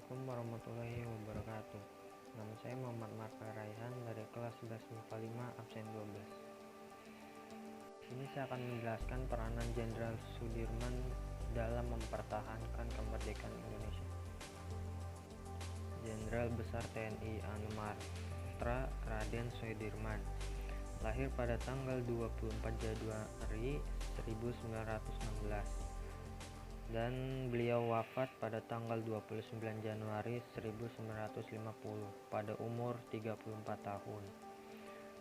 Assalamualaikum warahmatullahi wabarakatuh. Nama saya Muhammad Marfa Raihan dari kelas 11 MIPA 5 absen 12. Ini saya akan menjelaskan peranan Jenderal Sudirman dalam mempertahankan kemerdekaan Indonesia. Jenderal Besar TNI Anumerta Raden Sudirman lahir pada tanggal 24 Januari 1916 dan beliau wafat pada tanggal 29 Januari 1950 pada umur 34 tahun.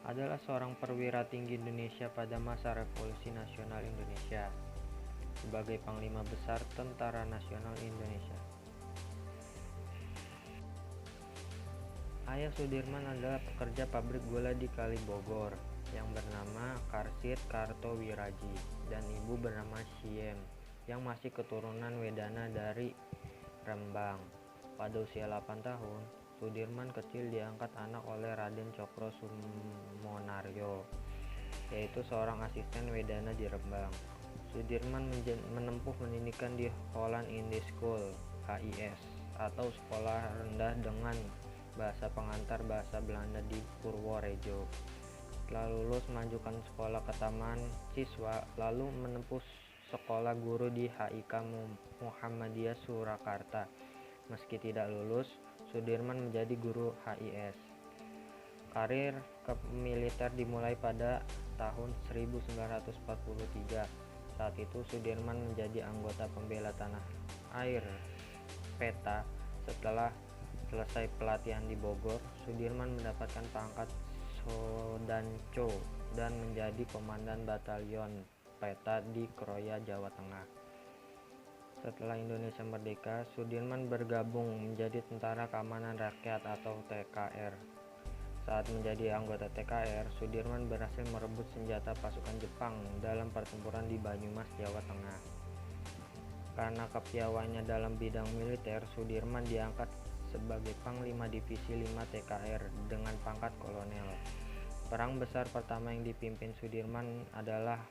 Adalah seorang perwira tinggi Indonesia pada masa Revolusi Nasional Indonesia sebagai Panglima Besar Tentara Nasional Indonesia. Ayah Sudirman adalah pekerja pabrik gula di Kali Bogor yang bernama Karsit Kartowiraji dan ibu bernama Siem yang masih keturunan Wedana dari Rembang. Pada usia 8 tahun, Sudirman kecil diangkat anak oleh Raden Cokro Sumonaryo, yaitu seorang asisten Wedana di Rembang. Sudirman menempuh pendidikan di Holland Indie School (HIS) atau sekolah rendah dengan bahasa pengantar bahasa Belanda di Purworejo. Setelah lulus melanjutkan sekolah ke Taman Siswa, lalu menempuh sekolah guru di HIK Muhammadiyah Surakarta. Meski tidak lulus, Sudirman menjadi guru HIS. Karir militer dimulai pada tahun 1943. Saat itu Sudirman menjadi anggota pembela tanah air PETA. Setelah selesai pelatihan di Bogor, Sudirman mendapatkan pangkat Sodanco dan menjadi komandan batalion PETA di Kroya, Jawa Tengah. Setelah Indonesia merdeka, Sudirman bergabung menjadi Tentara Keamanan Rakyat atau TKR. Saat menjadi anggota TKR, Sudirman berhasil merebut senjata pasukan Jepang dalam pertempuran di Banyumas, Jawa Tengah. Karena kepiawaiannya dalam bidang militer, Sudirman diangkat sebagai Panglima Divisi 5 TKR dengan pangkat kolonel. Perang besar pertama yang dipimpin Sudirman adalah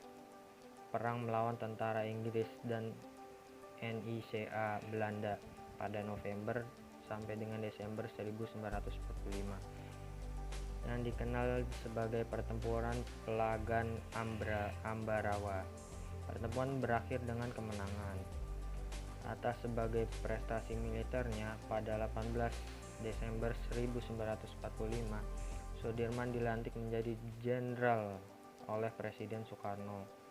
perang melawan tentara Inggris dan NICA Belanda pada November sampai dengan Desember 1945 yang dikenal sebagai pertempuran Pelagan Ambarawa. Pertempuran berakhir dengan kemenangan. Atas sebagai prestasi militernya, pada 18 Desember 1945 Sudirman dilantik menjadi jenderal oleh Presiden Soekarno.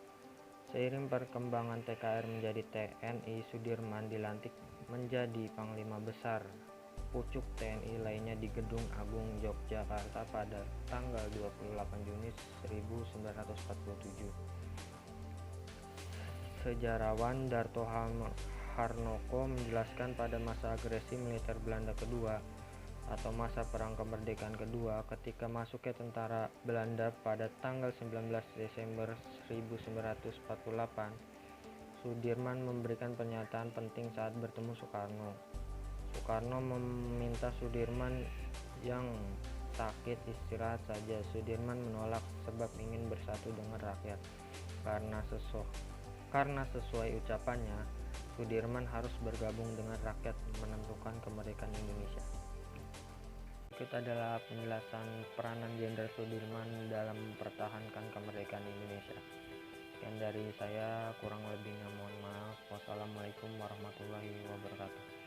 Seiring perkembangan TKR menjadi TNI, Sudirman dilantik menjadi Panglima Besar pucuk TNI lainnya di Gedung Agung Yogyakarta pada tanggal 28 Juni 1947. Sejarawan Darto Harnoko menjelaskan pada masa agresi militer Belanda kedua atau masa perang kemerdekaan kedua, ketika masuknya tentara Belanda pada tanggal 19 Desember 1948, Sudirman memberikan pernyataan penting saat bertemu Soekarno. Soekarno meminta Sudirman yang sakit istirahat saja. Sudirman menolak sebab ingin bersatu dengan rakyat. Karena sesuai ucapannya, Sudirman harus bergabung dengan rakyat menentukan kemerdekaan Indonesia. Berikut adalah penjelasan peranan Jenderal Sudirman dalam mempertahankan kemerdekaan Indonesia. Sekian dari saya, kurang lebihnya mohon maaf. Wassalamualaikum warahmatullahi wabarakatuh.